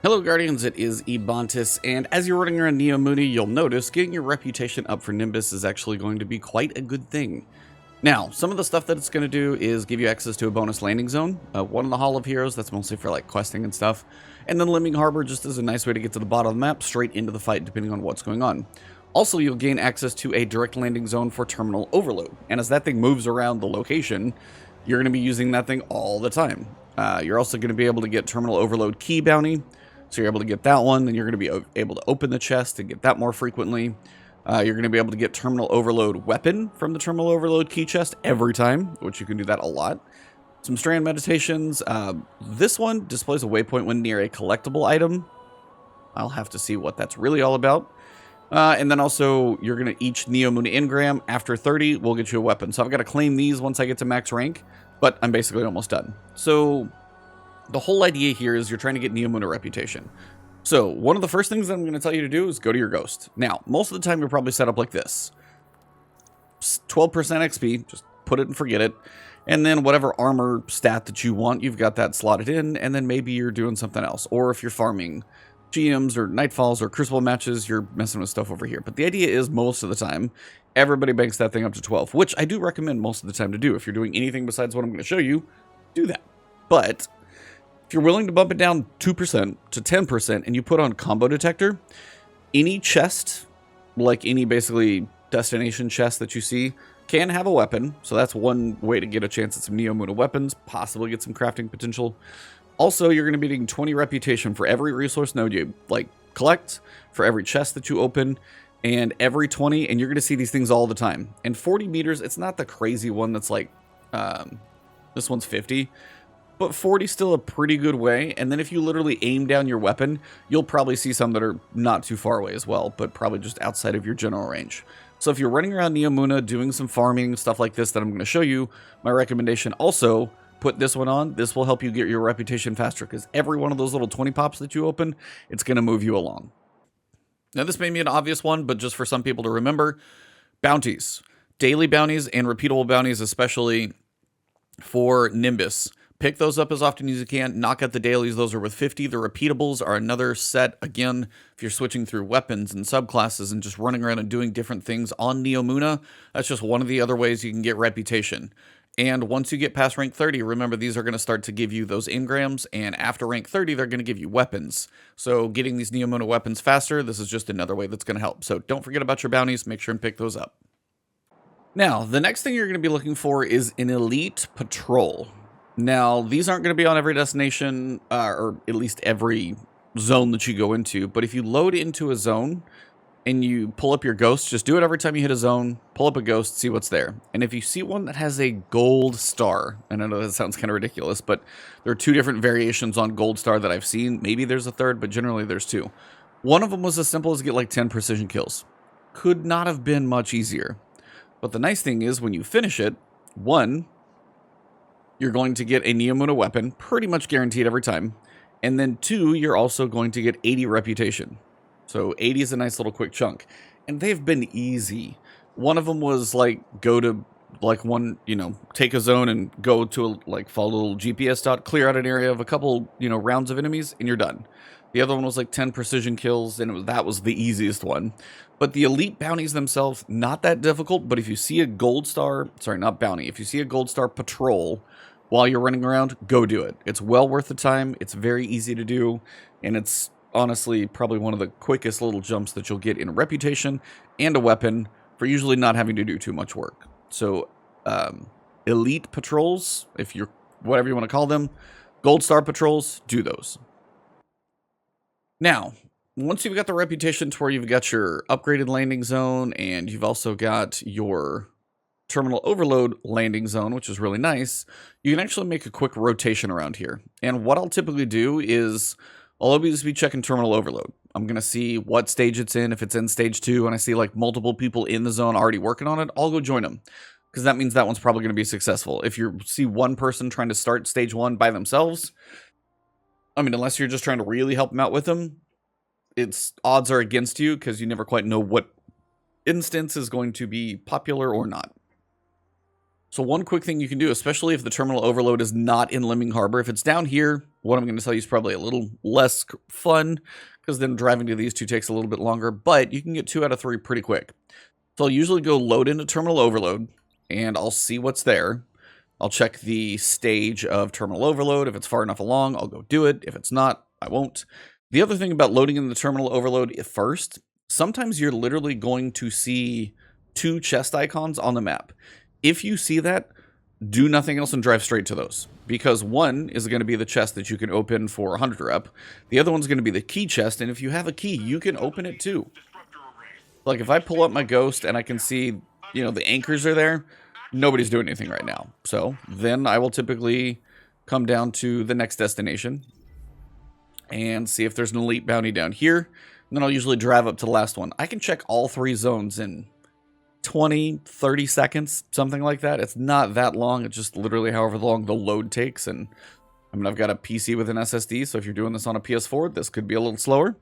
Hello Guardians, it is Ebontis, and as you're running around Neomuna, you'll notice getting your reputation up for Nimbus is actually going to be quite a good thing. Now, some of the stuff that it's going to do is give you access to a bonus landing zone, one in the Hall of Heroes, that's mostly for like questing and stuff, and then Limbing Harbor just is a nice way to get to the bottom of the map, straight into the fight depending on what's going on. Also, you'll gain access to a direct landing zone for Terminal Overload, and as that thing moves around the location, you're going to be using that thing all the time. You're also going to be able to get Terminal Overload Key Bounty, so you're able to get that one, and you're going to be able to open the chest and get that more frequently. You're going to be able to get Terminal Overload Weapon from the Terminal Overload Key Chest every time, which you can do that a lot. Some Strand Meditations. This one displays a waypoint when near a collectible item. I'll have to see what that's really all about. And then also, you're going to each Neomuna Engram after 30 will get you a weapon. So I've got to claim these once I get to max rank, but I'm basically almost done. So the whole idea here is you're trying to get Neomuna Reputation. So one of the first things that I'm going to tell you to do is go to your Ghost. Now, most of the time you're probably set up like this. 12% XP, just put it and forget it. And then whatever armor stat that you want, you've got that slotted in, and then maybe you're doing something else. Or if you're farming GMs or Nightfalls or Crucible matches, you're messing with stuff over here. But the idea is most of the time, everybody banks that thing up to 12, which I do recommend most of the time to do. If you're doing anything besides what I'm going to show you, do that. But if you're willing to bump it down 2% to 10% and you put on Combo Detector, any chest, like any basically destination chest that you see, can have a weapon. So that's one way to get a chance at some Neomuna weapons, possibly get some crafting potential. Also, you're going to be getting 20 reputation for every resource node you collect, for every chest that you open, and every 20, and you're going to see these things all the time. And 40 meters, it's not the crazy one that's like, this one's 50. But 40 is still a pretty good way, and then if you literally aim down your weapon, you'll probably see some that are not too far away as well, but probably just outside of your general range. So if you're running around Neomuna doing some farming, stuff like this that I'm going to show you, my recommendation also, put this one on. This will help you get your reputation faster, because every one of those little 20 pops that you open, it's going to move you along. Now this may be an obvious one, but just for some people to remember, bounties. Daily bounties and repeatable bounties, especially for Nimbus. Pick those up as often as you can. Knock out the dailies. Those are with 50. The repeatables are another set. Again, if you're switching through weapons and subclasses and just running around and doing different things on Neomuna, that's just one of the other ways you can get reputation. And once you get past rank 30, remember these are going to start to give you those engrams, and after rank 30, they're going to give you weapons. So getting these Neomuna weapons faster, this is just another way that's going to help. So don't forget about your bounties. Make sure and pick those up. Now, the next thing you're going to be looking for is an elite patrol. Now, these aren't going to be on every destination, or at least every zone that you go into, but if you load into a zone and you pull up your ghost, just do it every time you hit a zone, pull up a ghost, see what's there. And if you see one that has a gold star, and I know that sounds kind of ridiculous, but there are two different variations on gold star that I've seen. Maybe there's a third, but generally there's two. One of them was as simple as get like 10 precision kills. Could not have been much easier. But the nice thing is when you finish it, one, you're going to get a Neomuna weapon, pretty much guaranteed every time. And then two, you're also going to get 80 reputation. So 80 is a nice little quick chunk. And they've been easy. One of them was like, go to like one, take a zone and go to follow a little GPS dot, clear out an area of a couple, rounds of enemies, and you're done. The other one was like 10 precision kills, and that was the easiest one. But the elite bounties themselves, not that difficult, but if you see a gold star, sorry, not bounty, if you see a gold star patrol while you're running around, go do it. It's well worth the time, it's very easy to do, and it's honestly probably one of the quickest little jumps that you'll get in reputation and a weapon for usually not having to do too much work. So, elite patrols, if you're, whatever you want to call them, gold star patrols, do those. Now, once you've got the reputation to where you've got your upgraded landing zone and you've also got your terminal overload landing zone, which is really nice, you can actually make a quick rotation around here. And what I'll typically do is I'll always be checking terminal overload. I'm going to see what stage it's in. If it's in stage 2 and I see like multiple people in the zone already working on it, I'll go join them, because that means that one's probably going to be successful. If you see one person trying to start stage 1 by themselves, I mean, unless you're just trying to really help them out with them, its odds are against you because you never quite know what instance is going to be popular or not. So one quick thing you can do, especially if the terminal overload is not in Lemming Harbor, if it's down here, what I'm going to tell you is probably a little less fun, because then driving to these two takes a little bit longer, but you can get 2 out of 3 pretty quick. So I'll usually go load into terminal overload, and I'll see what's there. I'll check the stage of terminal overload. If it's far enough along, I'll go do it. If it's not, I won't. The other thing about loading in the terminal overload first, sometimes you're literally going to see 2 chest icons on the map. If you see that, do nothing else and drive straight to those. Because one is going to be the chest that you can open for 100 rep. The other one's going to be the key chest, and if you have a key, you can open it too. Like if I pull up my ghost and I can see, you know, the anchors are there, nobody's doing anything right now. So then I will typically come down to the next destination and see if there's an elite bounty down here. And then I'll usually drive up to the last one. I can check all 3 zones in 20, 30 seconds, something like that. It's not that long. It's just literally however long the load takes. And I mean, I've got a PC with an SSD, so if you're doing this on a PS4, this could be a little slower.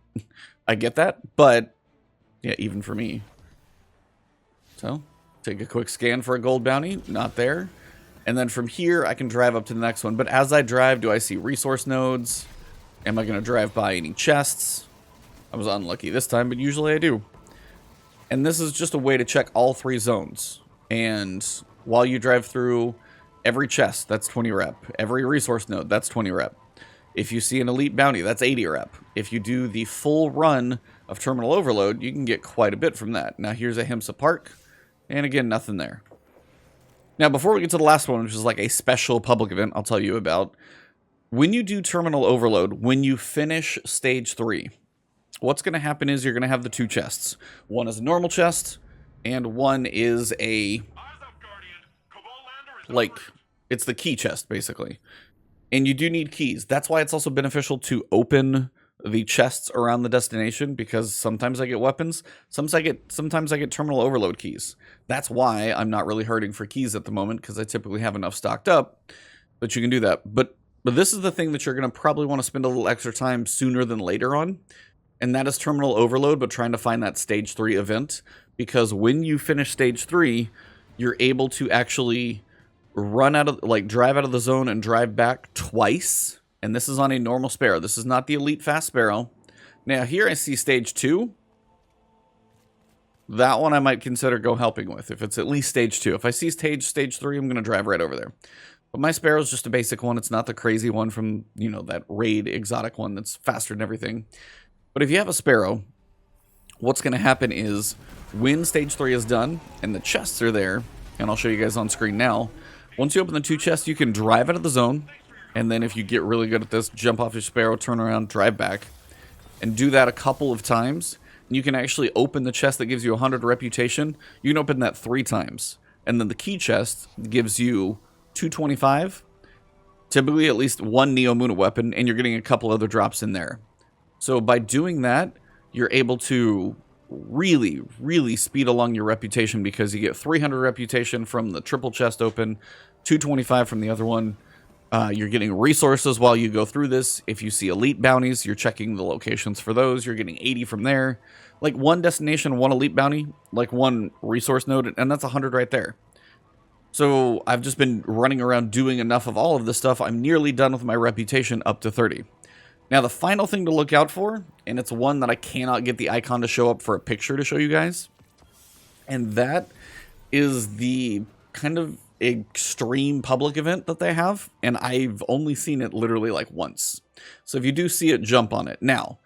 I get that, but yeah, even for me. So take a quick scan for a gold bounty, not there. And then from here, I can drive up to the next one. But as I drive, do I see resource nodes? Am I going to drive by any chests? I was unlucky this time, but usually I do. And this is just a way to check all 3 zones. And while you drive through every chest, that's 20 rep. Every resource node, that's 20 rep. If you see an elite bounty, that's 80 rep. If you do the full run of terminal overload, you can get quite a bit from that. Now here's a Himsa Park. And again, nothing there. Now before we get to the last one, which is like a special public event I'll tell you about. When you do terminal overload, when you finish stage 3, what's going to happen is you're going to have the 2 chests. One is a normal chest, and one is a, like, it's the key chest, basically. And you do need keys. That's why it's also beneficial to open the chests around the destination, because sometimes I get weapons, sometimes I get terminal overload keys. That's why I'm not really hurting for keys at the moment, because I typically have enough stocked up that you can do that. But this is the thing that you're going to probably want to spend a little extra time sooner than later on. And that is terminal overload, but trying to find that stage 3 event. Because when you finish stage 3, you're able to actually run out of, like, drive out of the zone and drive back twice. And this is on a normal Sparrow. This is not the elite fast Sparrow. Now here I see stage 2. That one I might consider go helping with, if it's at least stage 2. If I see stage 3, I'm going to drive right over there. But my Sparrow's just a basic one. It's not the crazy one from, you know, that raid exotic one that's faster than everything. But if you have a Sparrow, what's going to happen is when stage 3 is done and the chests are there, and I'll show you guys on screen now, once you open the 2 chests, you can drive out of the zone, and then if you get really good at this, jump off your Sparrow, turn around, drive back, and do that a couple of times. And you can actually open the chest that gives you 100 reputation. You can open that 3 times. And then the key chest gives you 225, typically at least 1 Neomuna weapon, and you're getting a couple other drops in there. So by doing that, you're able to really, really speed along your reputation, because you get 300 reputation from the triple chest open, 225 from the other one. You're getting resources while you go through this. If you see elite bounties, you're checking the locations for those. You're getting 80 from there. Like 1 destination, 1 elite bounty, like 1 resource node, and that's 100 right there. So I've just been running around doing enough of all of this stuff. I'm nearly done with my reputation up to 30. Now, the final thing to look out for, and it's one that I cannot get the icon to show up for a picture to show you guys, and that is the kind of extreme public event that they have, and I've only seen it literally like once. So if you do see it, jump on it. Now,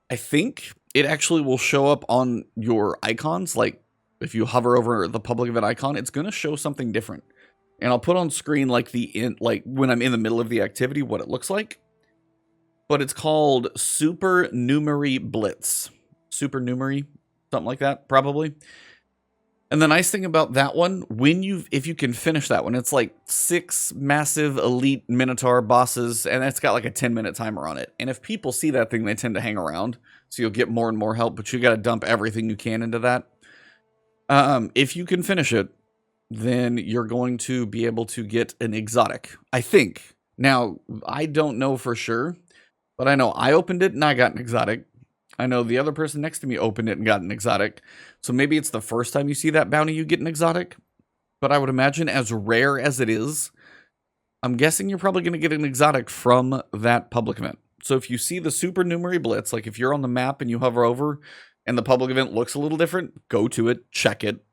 I think it actually will show up on your icons, like if you hover over the public event icon, it's going to show something different. And I'll put on screen like like when I'm in the middle of the activity, what it looks like. But it's called Supernumerary Blitz. Supernumerary, something like that, probably. And the nice thing about that one, if you can finish that one, it's like 6 massive elite Minotaur bosses, and it's got like a 10-minute timer on it. And if people see that thing, they tend to hang around, so you'll get more and more help, but you got to dump everything you can into that. If you can finish it, then you're going to be able to get an exotic, I think. Now, I don't know for sure, but I know I opened it and I got an exotic. I know the other person next to me opened it and got an exotic. So maybe it's the first time you see that bounty you get an exotic. but I would imagine as rare as it is, I'm guessing you're probably going to get an exotic from that public event. So if you see the supernumerary blitz, like if you're on the map and you hover over and the public event looks a little different, go to it, check it.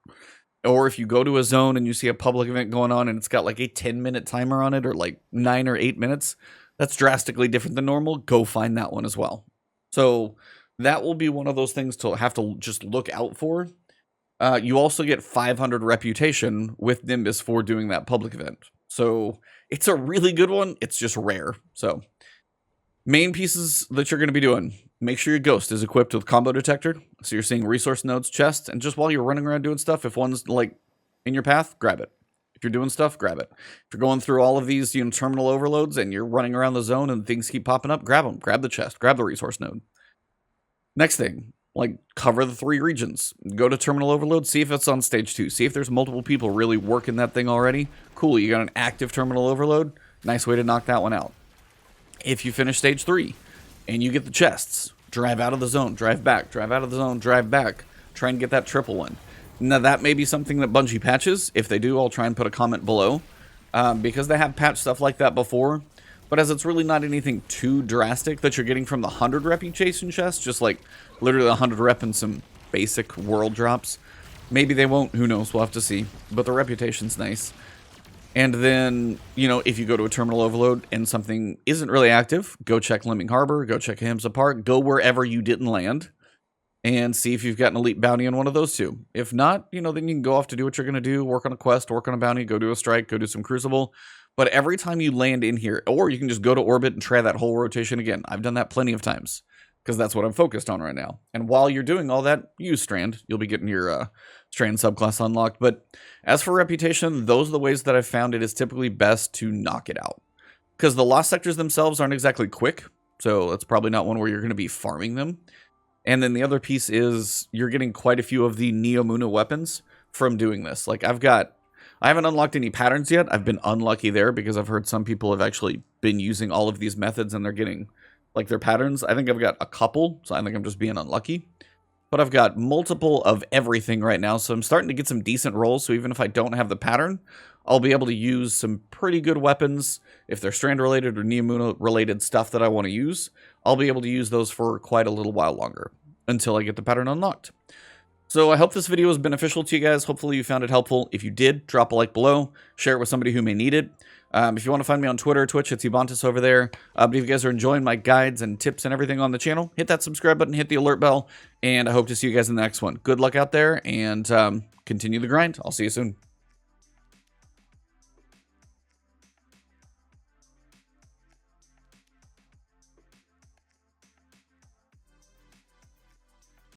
Or if you go to a zone and you see a public event going on and it's got like a 10-minute timer on it, or like 9 or 8 minutes, that's drastically different than normal, go find that one as well. So that will be one of those things to have to just look out for. You also get 500 reputation with Nimbus for doing that public event. So it's a really good one. It's just rare. So main pieces that you're going to be doing. Make sure your ghost is equipped with combo detector. So you're seeing resource nodes, chests, and just while you're running around doing stuff, if one's like in your path, grab it. If you're doing stuff, grab it. If you're going through all of these, terminal overloads and you're running around the zone and things keep popping up, grab them. Grab the chest. Grab the resource node. Next thing, like cover the 3 regions. Go to terminal overload. See if it's on stage 2. See if there's multiple people really working that thing already. Cool. You got an active terminal overload. Nice way to knock that one out. If you finish stage 3 and you get the chests, drive out of the zone, drive back, drive out of the zone, drive back. Try and get that triple one. Now, that may be something that Bungie patches. If they do, I'll try and put a comment below. Because they have patched stuff like that before. But as it's really not anything too drastic that you're getting from the 100 reputation chest, just like literally 100 rep and some basic world drops. Maybe they won't, who knows, we'll have to see. But the reputation's nice. And then, if you go to a terminal overload and something isn't really active, go check Lemming Harbor, go check Hams Apart, go wherever you didn't land, and see if you've got an elite bounty on one of those 2. If not, then you can go off to do what you're going to do, work on a quest, work on a bounty, go do a strike, go do some crucible. But every time you land in here, or you can just go to orbit and try that whole rotation again. I've done that plenty of times, because that's what I'm focused on right now. And while you're doing all that, use Strand. You'll be getting your Strand subclass unlocked. But as for reputation, those are the ways that I've found it is typically best to knock it out. Because the lost sectors themselves aren't exactly quick, so it's probably not one where you're going to be farming them. And then the other piece is you're getting quite a few of the Neomuna weapons from doing this. Like I haven't unlocked any patterns yet. I've been unlucky there because I've heard some people have actually been using all of these methods and they're getting like their patterns. I think I've got a couple, so I think I'm just being unlucky. But I've got multiple of everything right now, so I'm starting to get some decent rolls. So even if I don't have the pattern, I'll be able to use some pretty good weapons. If they're Strand related or Neomuna related stuff that I want to use, I'll be able to use those for quite a little while longer until I get the pattern unlocked. So I hope this video was beneficial to you guys. Hopefully you found it helpful. If you did, drop a like below. Share it with somebody who may need it. If you want to find me on Twitter or Twitch, it's Ebontis over there. But if you guys are enjoying my guides and tips and everything on the channel, hit that subscribe button, hit the alert bell, and I hope to see you guys in the next one. Good luck out there, and continue the grind. I'll see you soon.